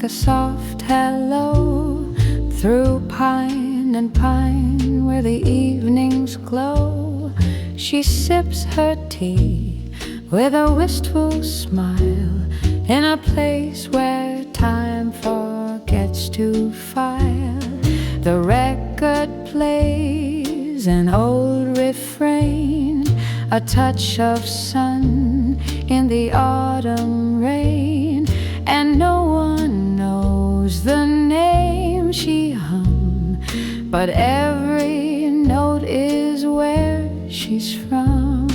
a soft hello through pine and pine where the evenings glow. She sips her tea with a wistful smile in a place where time forgets to file. The record plays an old refrain, a touch of sun in the autumn rain, and no one knows the name she hummed, but every note is where she's from.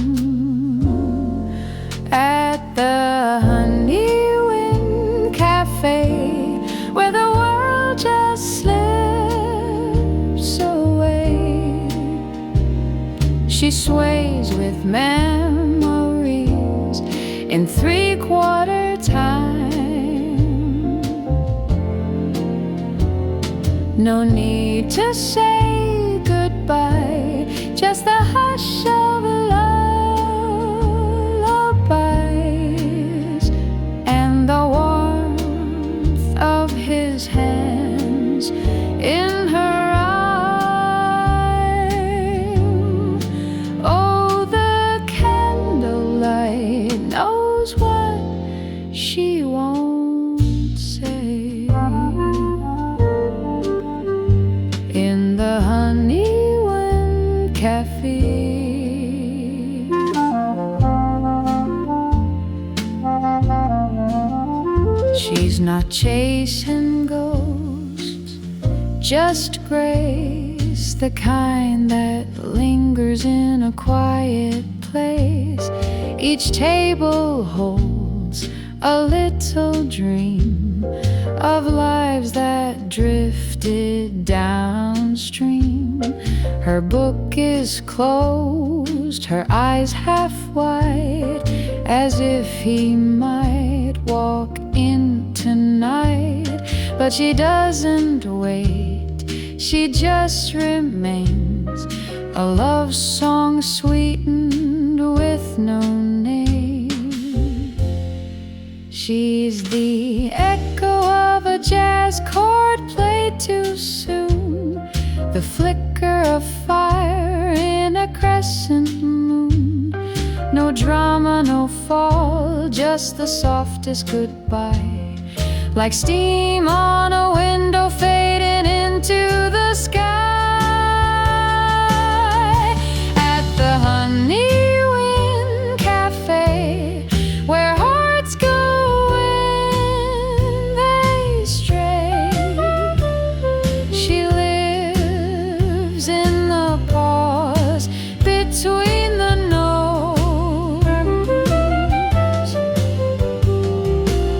At the Honeywind Cafe, where the world just slips away, she sways with memories in three-quarter time. No need to say goodbye, just the hush of lullabies and the warmth of his hands in her eye. Oh, the candlelight knows what she won't say. In the Honeywind Cafe, she's not chasing ghosts, just grace, the kind that lingers in a quiet place. Each table holds a little dream of lives that drifted downstream. Her book is closed, her eyes half wide, as if he might walk in tonight. But she doesn't wait, she just remains, a love song sweetened with no name. She's the echo of a jazz chord played too soon, the flicker of fire in a crescent moon. No drama, no fall, just the softest goodbye, like steam on a window fading into the sky. At the Honeywind Cafe, where hearts go when they stray, she lives in the pause between the notes.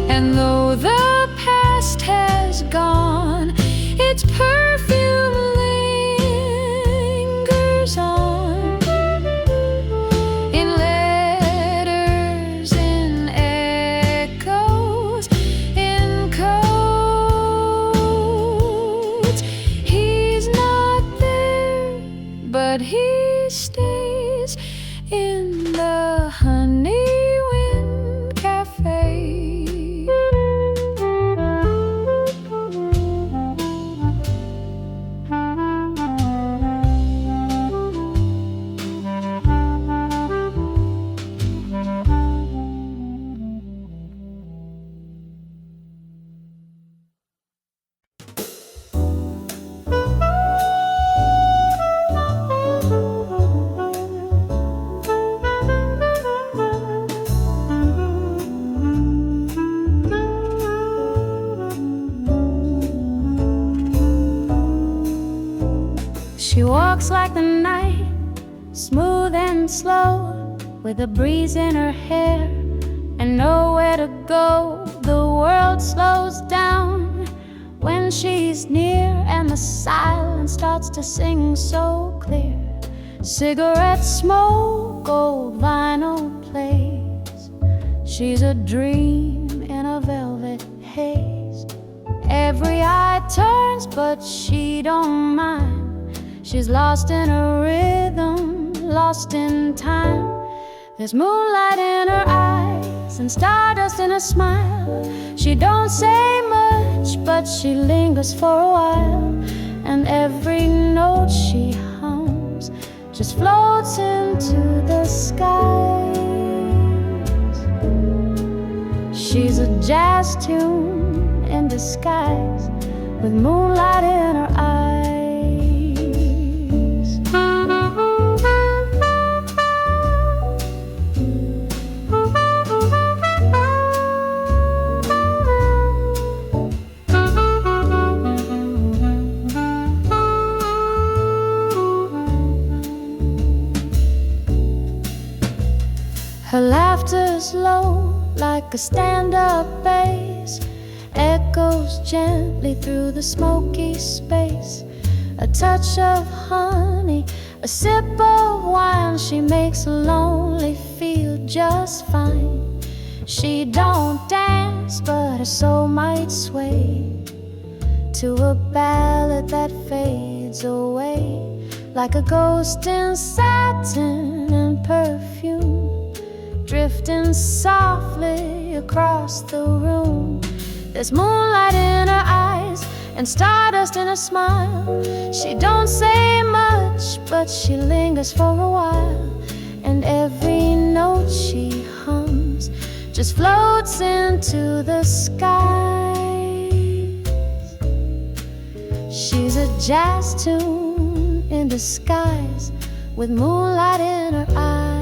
And though the past has gone, its perfume lingers on, in letters, in echoes, in codes. He's not there, but he stays in the Honeywind Cafe. She walks like the night, smooth and slow, with a breeze in her hair and nowhere to go. The world slows down when she's near, and the silence starts to sing so clear. Cigarette smoke, old vinyl plays. She's a dream in a velvet haze. Every eye turns, but she don't mind. She's lost in a rhythm, lost in time. There's moonlight in her eyes and stardust in her smile. She don't say much, much, but she lingers for a while, and every note she hums just floats into the skies. She's a jazz tune in disguise, with moonlight in her eyes. Her laughter's low, like a stand-up bass, echoes gently through the smoky space. A touch of honey, a sip of wine, she makes a lonely feel just fine. She don't dance, but her soul might sway to a ballad that fades away, like a ghost in satin and perfume, drifting softly across the room. There's moonlight in her eyes and stardust in her smile. She don't say much, but she lingers for a while, and every note she hums just floats into the skies. She's a jazz tune in disguise, with moonlight in her eyes.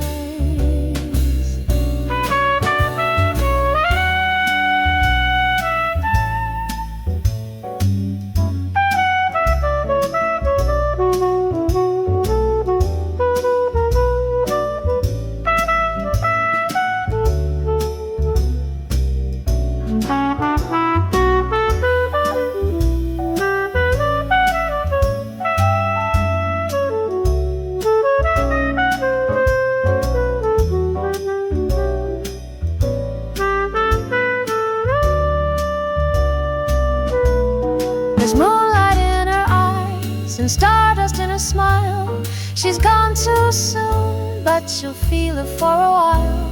There's moonlight in her eyes and stardust in her smile. She's gone too soon, but you'll feel her for a while,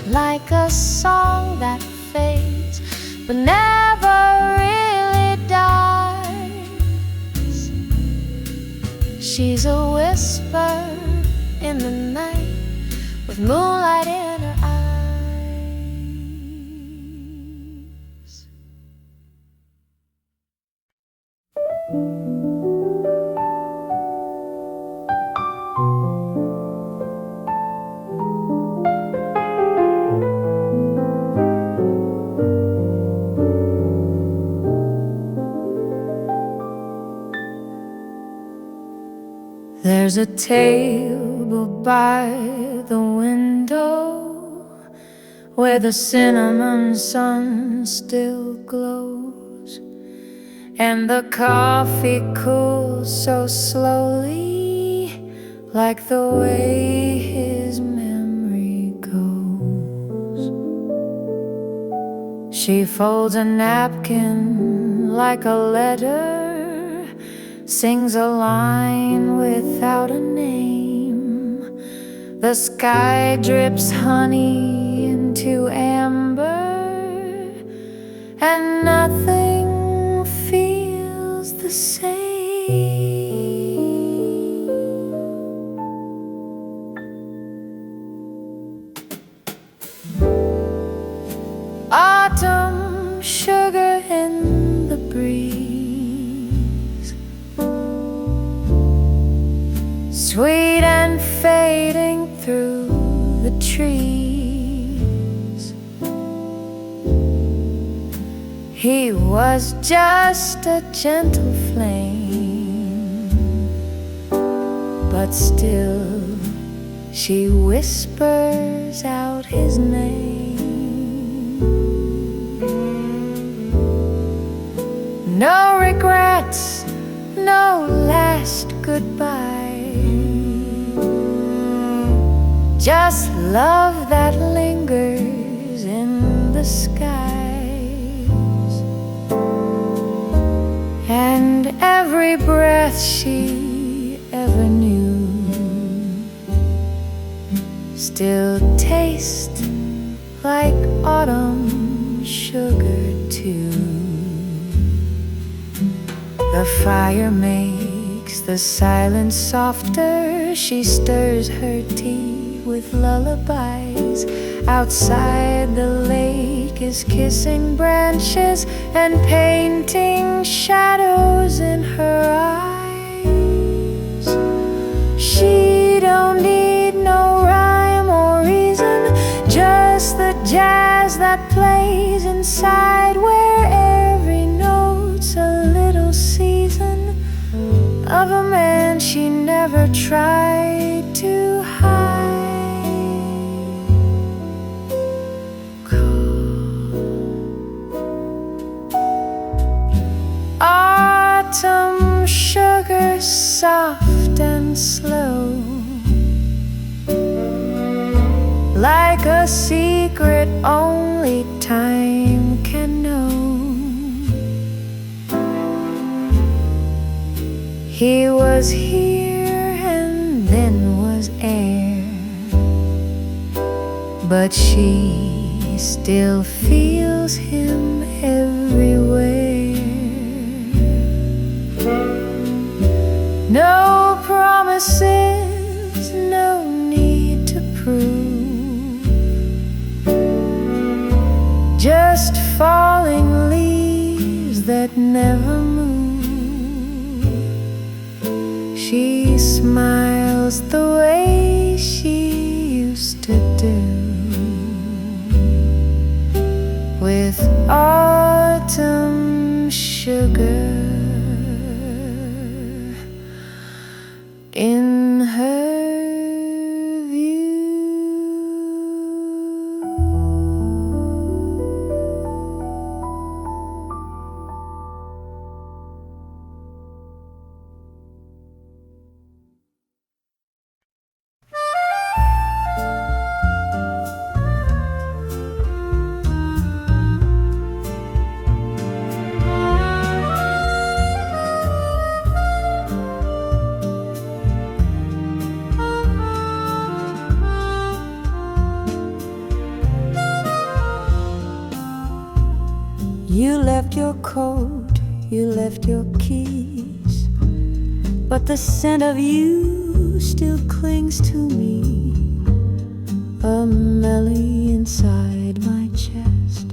like a song that fades but never really dies. She's a whisper in the night, with moonlight in her eyes. There's a table by the window where the cinnamon sun still glows, and the coffee cools so slowly, like the way his memory goes. She folds a napkin like a letter, sings a line without a name. The sky drips honey into amber, and nothing feels the same. Autumn sugar in the breeze, sweet and fading through the trees. He was just a gentle flame, but still she whispers out his name. No regrets, no last goodbye, just love that lingers in the skies. And every breath she ever knew still tastes like autumn sugar too. The fire makes the silence softer. She stirs her tea with lullabies. Outside, the lake is kissing branches and painting shadows in her eyes. She don't need no rhyme or reason, just the jazz that plays inside, where every note's a little season of a man she never tried to hide. Autumn sugar, soft and slow, like a secret only time can know. He was here and then was air, but she still feels him everywhere. No promises, no need to prove, just falling leaves that never move. She smiles the way she used to do, with autumn sugar in her view. You left your coat, you left your keys, but the scent of you still clings to me, a melody inside my chest,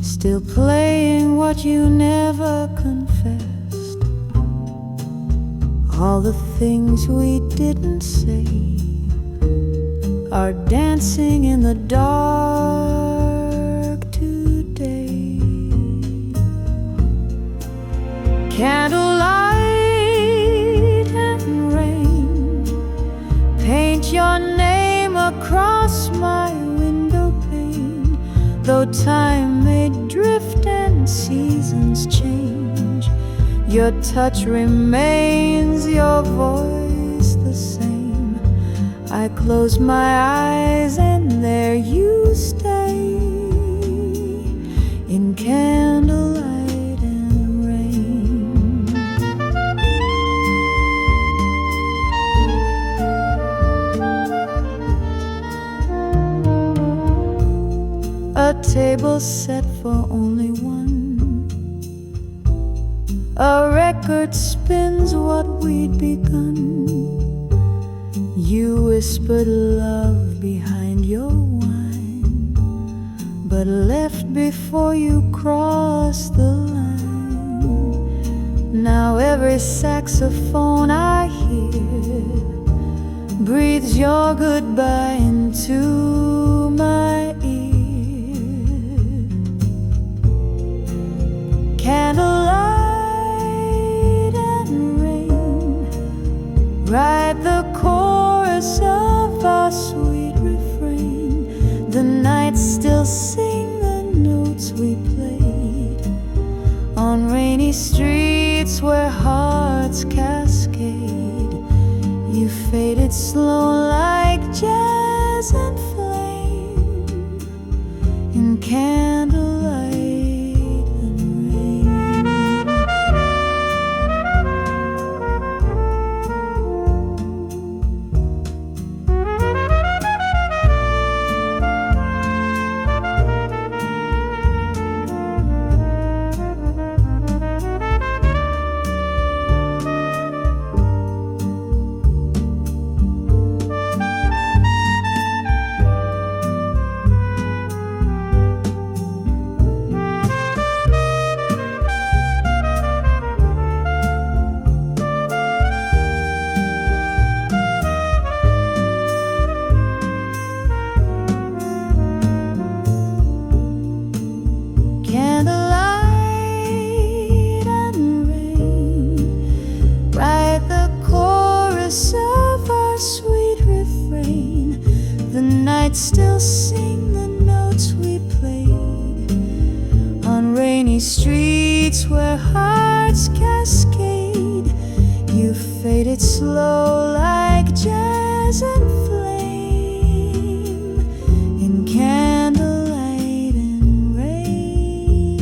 still playing what you never confessed. All the things we didn't say are dancing in the dark today. Candlelight and rain paint your name across my window pane. Though time may drift and seasons change, your touch remains, your voice the same. I close my eyes and there you stay, in candlelight. A table set for only one, a record spins what we'd begun. You whispered love behind your wine, but left before you crossed the line. Now every saxophone I hear breathes your goodbye into my ear. Candlelight and rain write the chorus of our sweet refrain. The nights still sing the notes we played on rainy streets where hearts cascade. You faded slow like jazz and flame, in candlelight. hearts cascade. You faded slow like jazz and flame in candlelight and rain.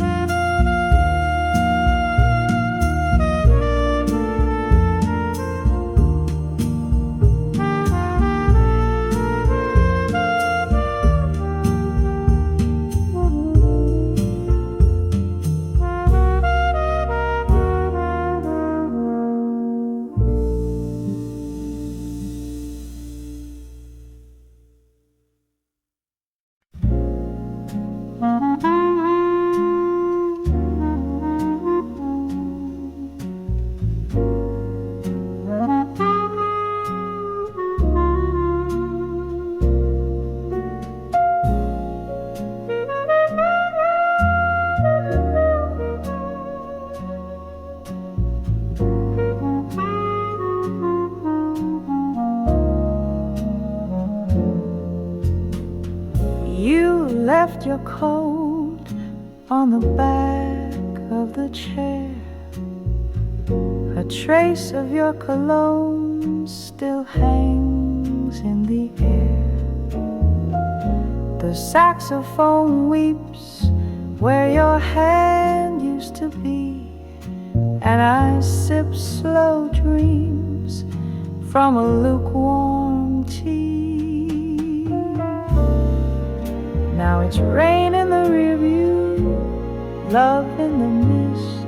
You left your coat on the back of the chair. A trace of your cologne still hangs in the air. The saxophone weeps where your hand used to be, and I sip slow dreams from a lukewarm tea. Now it's rain in the rear view, love in the mist,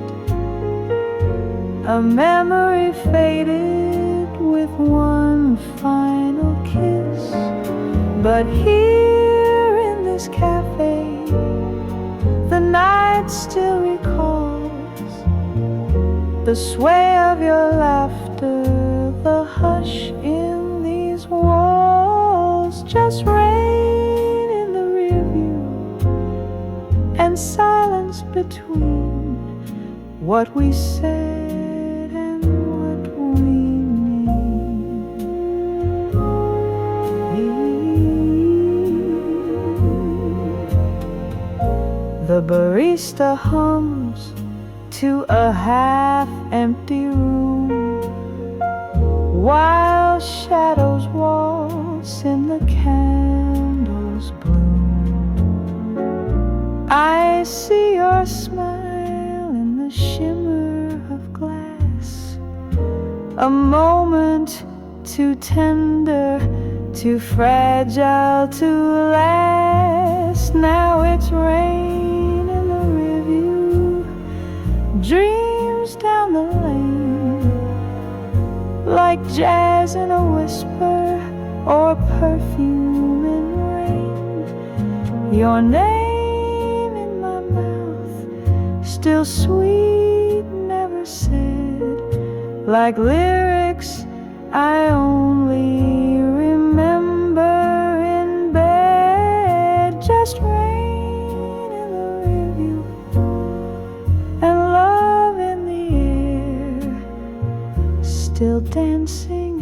a memory faded with one final kiss. But here in this cafe, the night still recalls the sway of your laughter, the hush in these walls. Just rain in the rear view and silence between what we said and what we mean. The barista hums to a half-empty room, while shadows waltz in the candles' bloom. I see your smile in the shimmer of glass, a moment too tender, too fragile to last. Now it's rain in the rearview, dreams down the lane, like jazz in a whisper or perfume in rain. Your name in my mouth, still sweet, never said, like lyrics I only remember in bed. Just rain in the rearview and love in the air, still dancing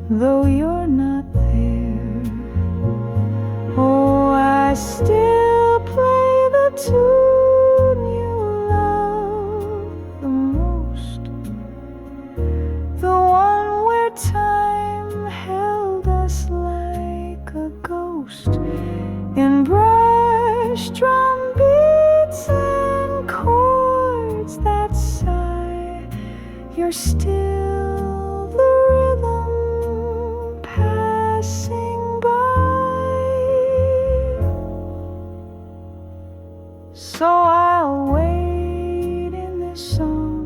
though you're not there. Oh, I still play the tune you love the most, the one where time held us like a ghost, in brush drum beats and chords that sigh. You're still the rhythm passing by. So I'll wait in this song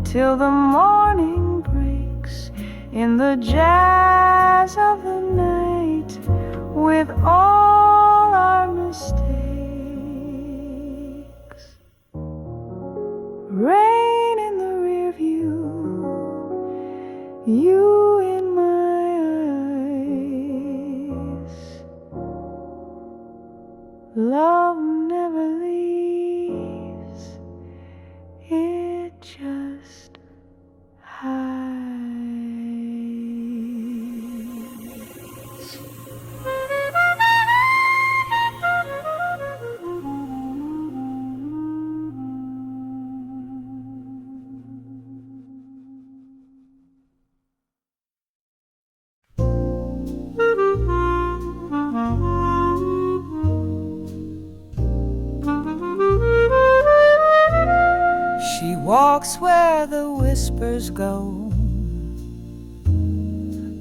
till the morning breaks, in the jazz of the night, with all our mistakes. Rain in the rear view, you in my eyes. Love never leaves, it just hides. walks where the whispers go,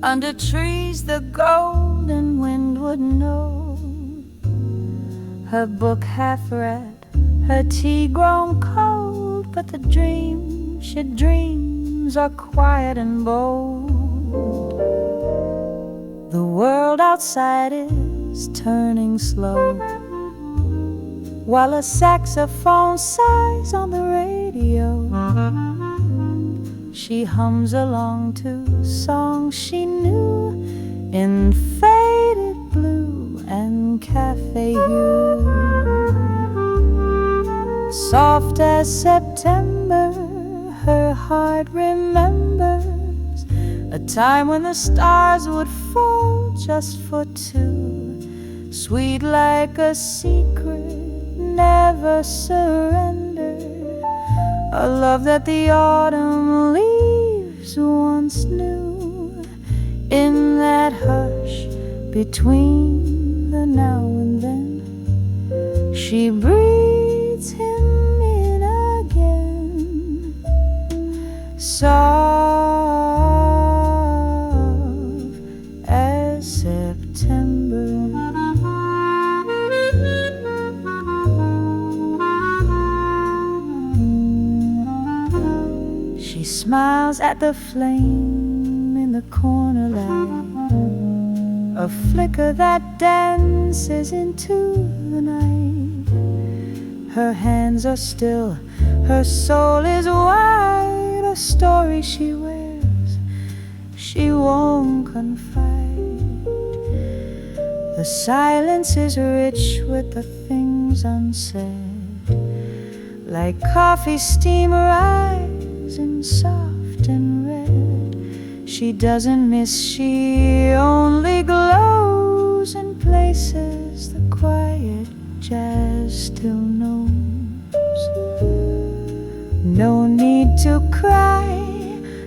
under trees the golden wind would know. Her book half read, her tea grown cold, but the dreams she dreams are quiet and bold. The world outside is turning slow, while a saxophone sighs on the radio. She hums along to songs she knew in faded blue and cafe hue. Soft as September, her heart remembers a time when the stars would fall just for two, sweet like a secret, never surrender, a love that the autumn leaves once knew. In that hush between the now and then, she breathes him in again, soft as September. She smiles at the flame in the corner light, a flicker that dances into the night. Her hands are still, her soul is wide, a story she wears, she won't confide. The silence is rich with the things unsaid, like coffee steam rising soft and red. She doesn't miss, she only glows in places the quiet jazz still knows. No need to cry,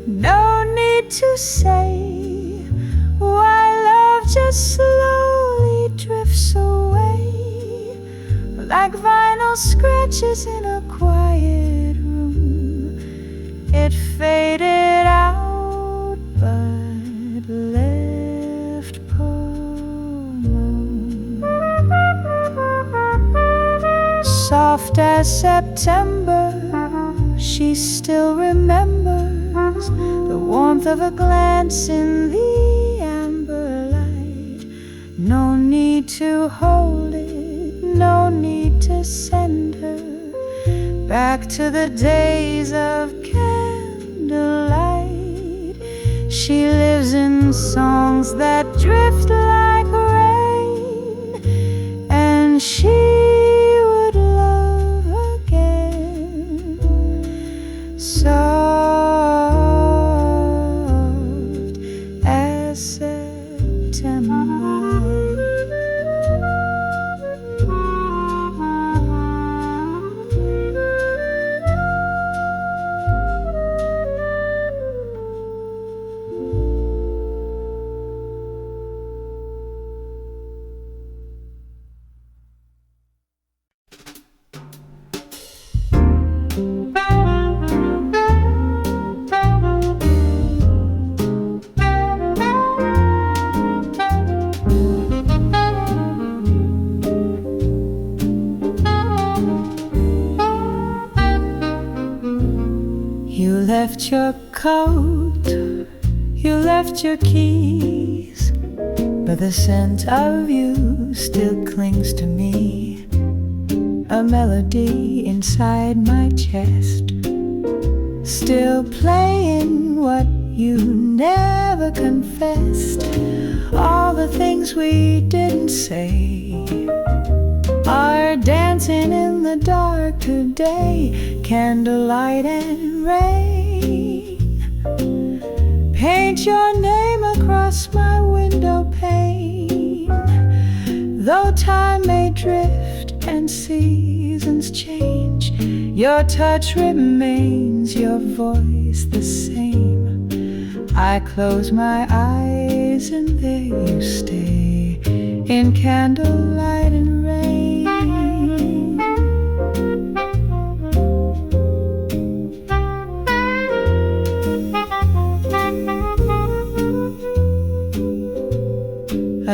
no need to say why love just slowly drifts away, like vinyl scratches in a quiet room. It faded out but left poem. Soft as September, she still remembers the warmth of a glance in the amber light. No need to hold it, no need to send her back to the days of candlelight. She lives in songs that drift like rain, and she would love again, soft as September. You left your coat, you left your keys, but the scent of you still clings to me, a melody inside my chest, still playing what you never confessed. All the things we didn't say are dancing in the dark today, candlelight and rain. Paint your name across my window pane. Though time may drift and seasons change, your touch remains, your voice the same. I close my eyes and there you stay, in candlelight and rain.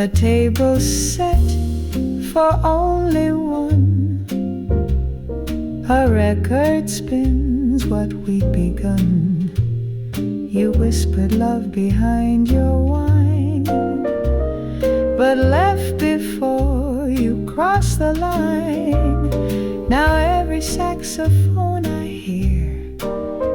A table set for only one. A record spins what we'd begun. You whispered love behind your wine, but left before you crossed the line. Now every saxophone I hear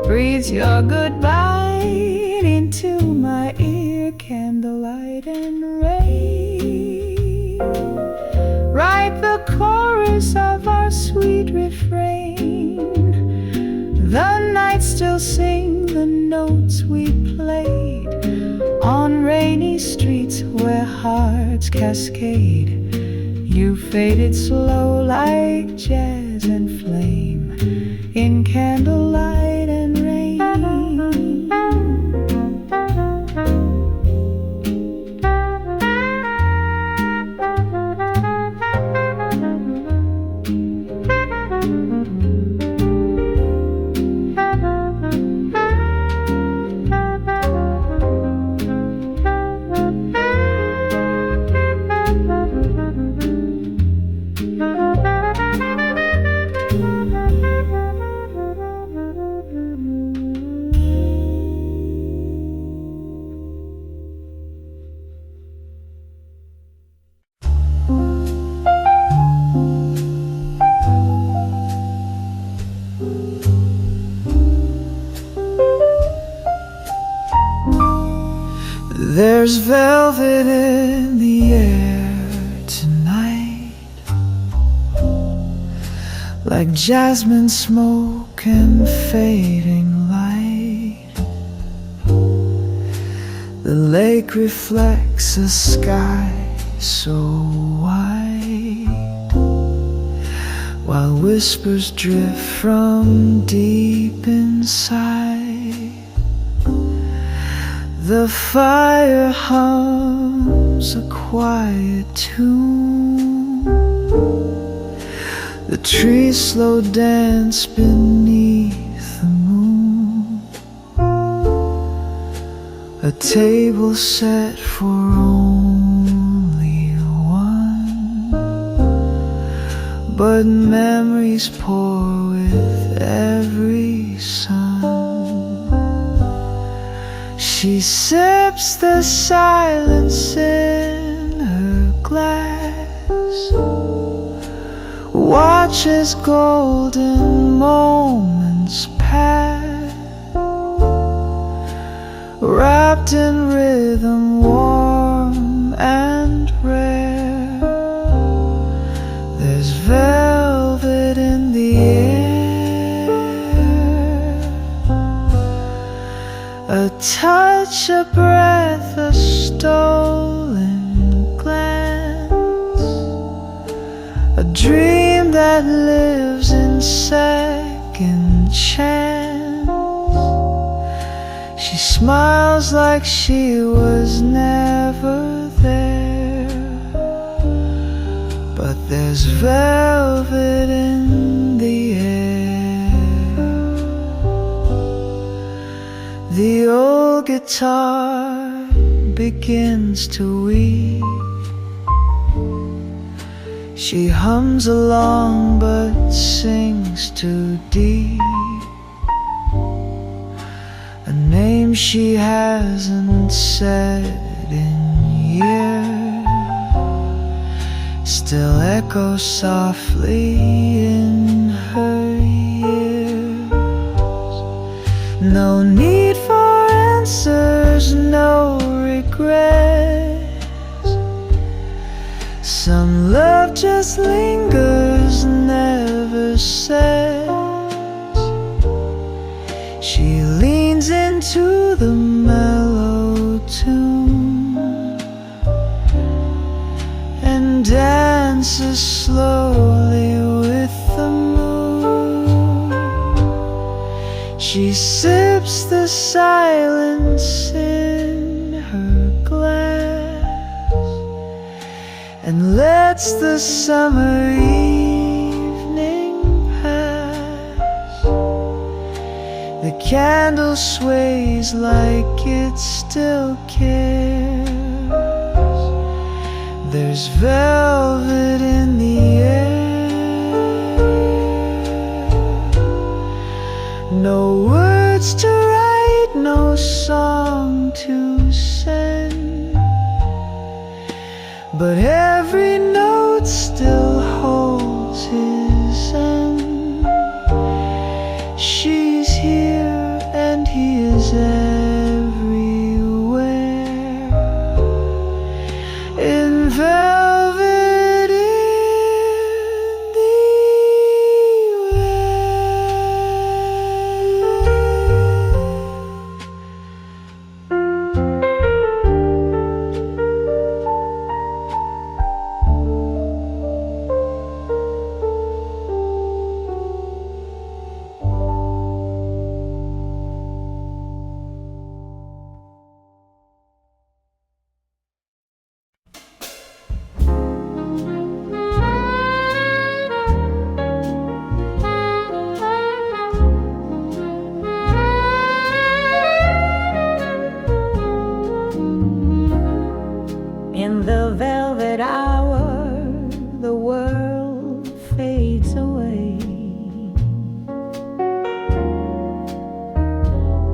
breathes your goodbye into my ear. Candlelight and rain write the chorus of our sweet refrain. The night still sing the notes we played on rainy streets where hearts cascade. You faded slow like jazz and flame in candlelight and rain. There's velvet in the air tonight, like jasmine smoke and fading light. The lake reflects a sky so white, while whispers drift from deep inside. The fire hums a quiet tune. The trees slow dance beneath the moon. A table set for only one, but memories pour with every sun. She sips the silence in her glass, watches golden moments pass, wrapped in rhythm warm and rare. There's velvet in the air, a touch, a breath, a stolen glance, a dream that lives in second chance. She smiles like she was never there, but there's velvet in the air. The old guitar begins to weep. She hums along but sings too deep, a name she hasn't said in years still echoes softly in her ears. No need for answers, no regrets. Some love just lingers, never says. She leans into the mellow tune and dances slowly with the moon. She sips the silence in her glass and lets the summer evening pass. The candle sways like it still cares, There's velvet in the air, no words to write, no song to sing, but every note still holds his end. She's here and he is everywhere, in velvet in the In the velvet hour, the world fades away.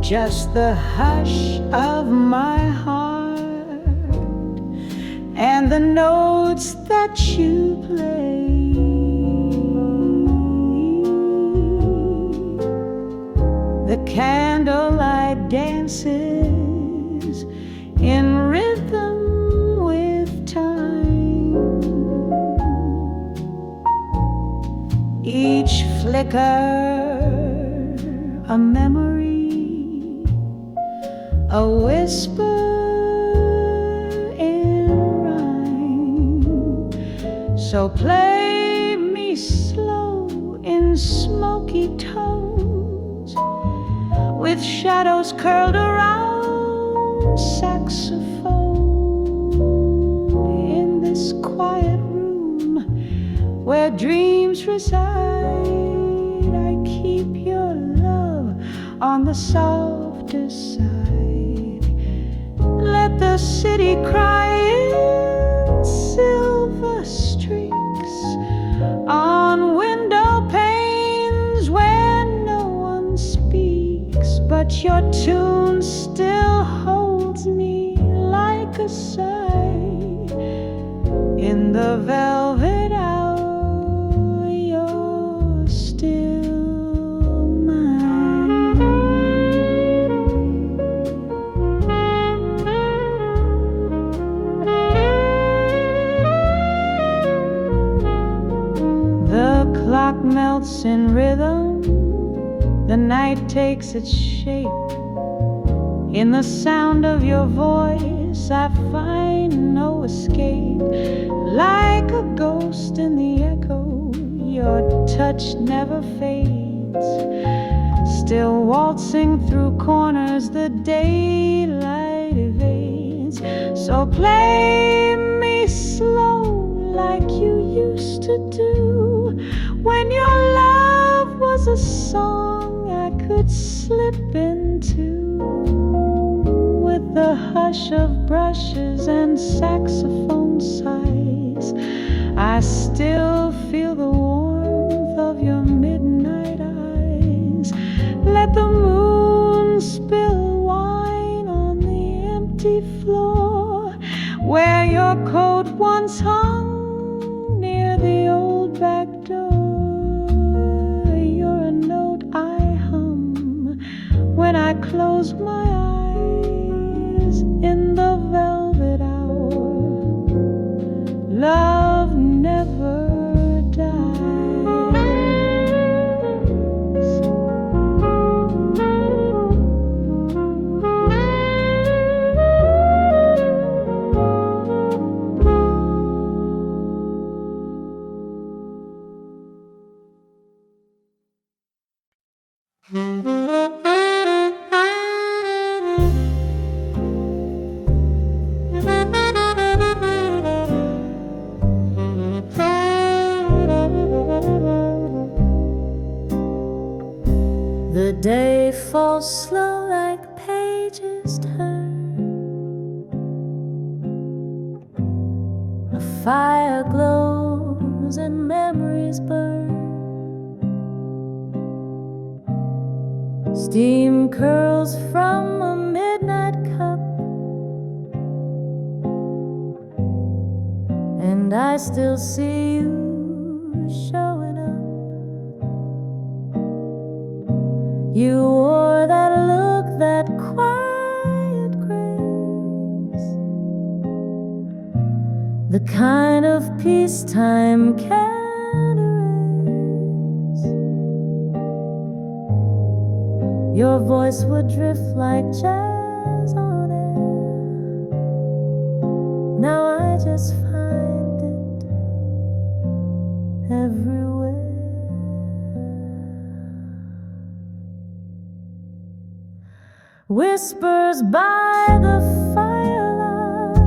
Just the hush of my heart and the notes that you play. The candlelight dances in rhythm with time. Each flicker a memory, a whisper in rhyme. So play me slow in smoky tones, with shadows curled around saxophone. In this quiet room where dreams reside, I keep your love on the softer side. Let the city cry in silver streaks on window panes where no one speaks, but your tune still holds me like a sigh. In the velvet hour, you're still mine. The clock melts in rhythm, the night takes its shape. In the sound of your voice, I find no escape. Like a ghost in the echo, your touch never fades. Still waltzing through corners, the daylight evades. So play me slow like you used to do, when your love was a song I could slip into. With the hush of brushes and saxophone sighs, I still feel the warmth of your midnight eyes. Let the moon spill wine on the empty floor where your coat once hung near the old back door. You're a note I hum when I close my eyes. In the velvet hour, love never dies. The day falls slow like pages turn. A fire glows and memories burn. Steam curls from a midnight cup, and I still see you showing up. You wore that look, that quiet grace, the kind of peacetime can't erase. Your voice would drift like jazz on air. Now I just find it everywhere. Whispers by the firelight.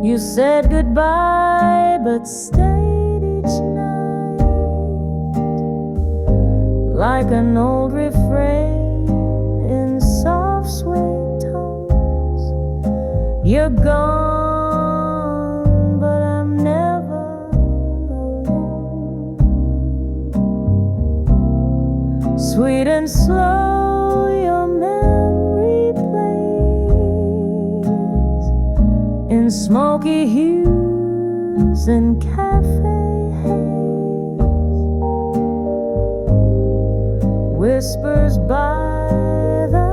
You said goodbye but stayed each night, like an old refrain in soft sweet tones. You're gone, but I'm never alone. Sweet and slow, your memory plays in smoky hues and café haze. Whispers by the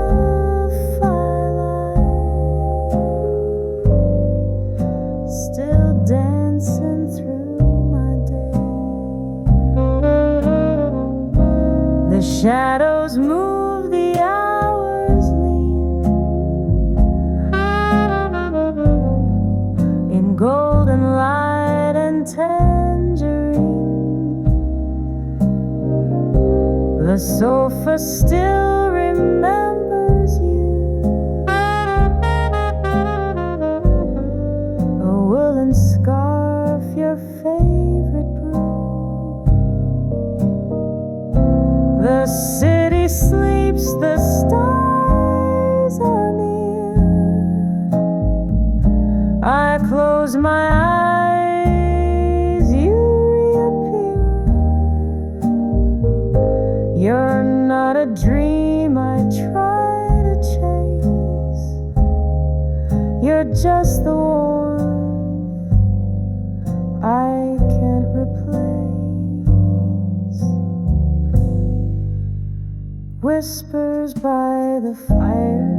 firelight, still dancing through my day. The shadows move, the hours lean in golden light and tangerine. The sofa still remembers you, a woolen scarf, your favorite brew. The city sleeps, the stars are near. I close my eyes, you reappear. You're not a dream I try to chase. You're just the warmth I can't replace. Whispers by the fire,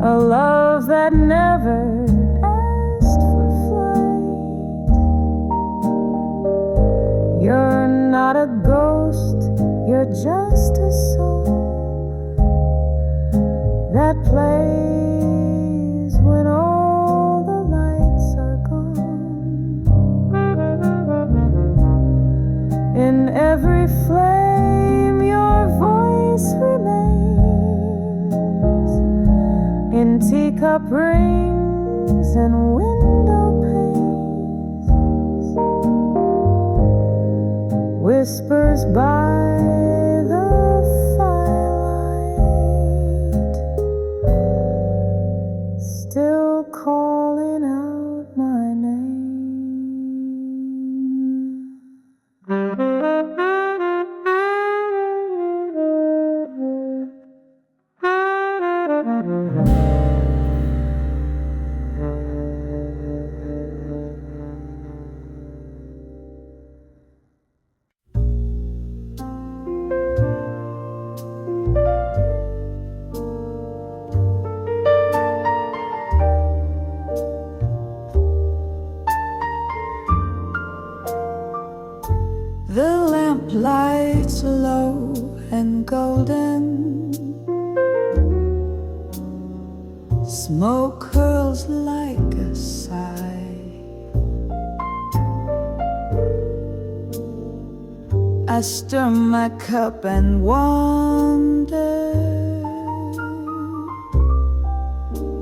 a love that never asked for flight. You're not a ghost, you're just a song that plays when all the lights are gone. In every flame your voice remains, in teacup rings and window panes. Whispers by the firelight, still calling out my name. The lamp lights low and golden, smoke curls like a sigh. I stir my cup and wonder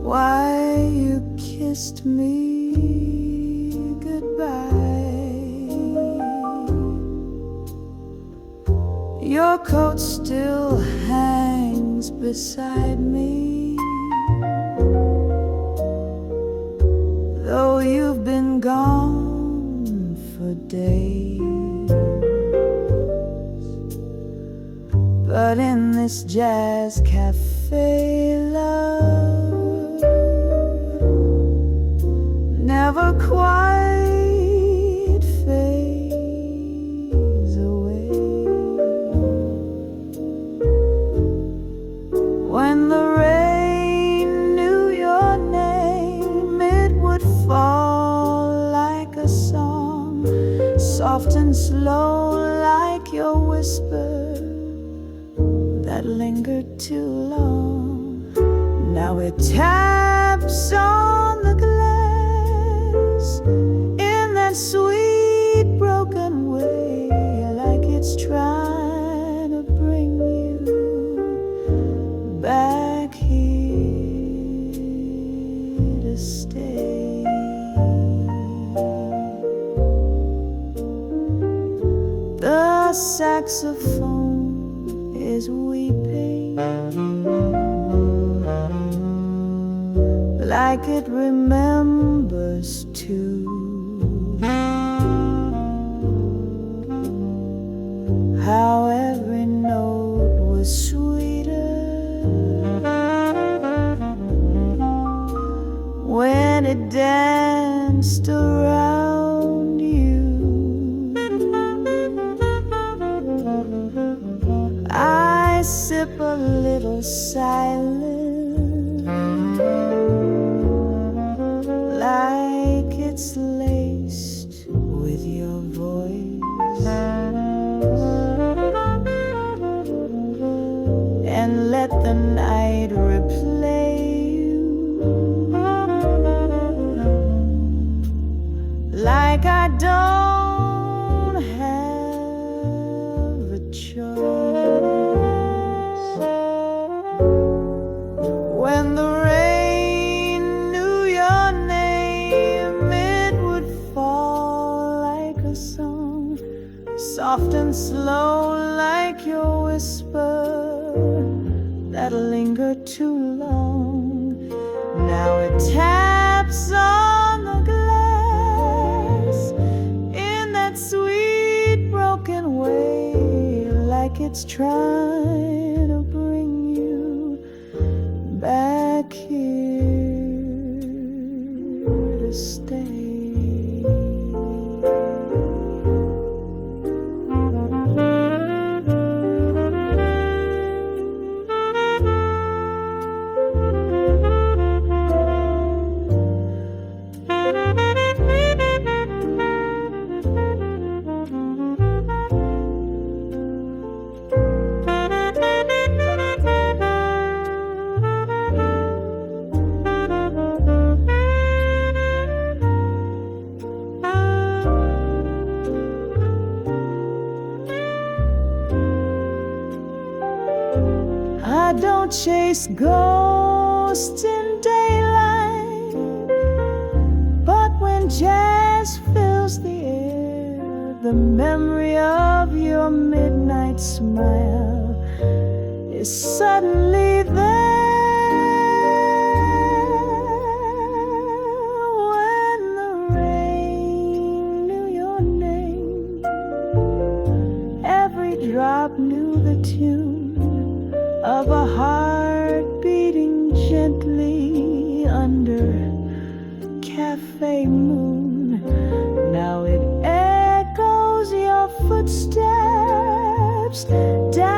why you kissed me goodbye. Your coat still hangs beside me, though you've been gone for days. But in this jazz cafe, love never quite fades away. When the rain knew your name, it would fall like a song, soft and slow like your whisper that lingered too long. Now it taps on the glass in that sweet broken way, like it's trying to bring you back here to stay. The saxophone is weeping, like it remembers too how every note was sweeter when it danced around you. I sip a little silence, like it's laced with your voice, and let the night replay you, like I don't have a choice. When the rain knew your name, it would fall like a song, soft and slow like your whisper that lingered too long. Now it taps on the glass in that sweet broken way, like it's trying to bring you back here to stay. I don't chase ghosts in daylight, but when jazz fills the air, the memory of your midnight smile is suddenly there. When the rain knew your name, every drop knew the tune of a heart beating gently under cafe moon. Now it echoes your footsteps down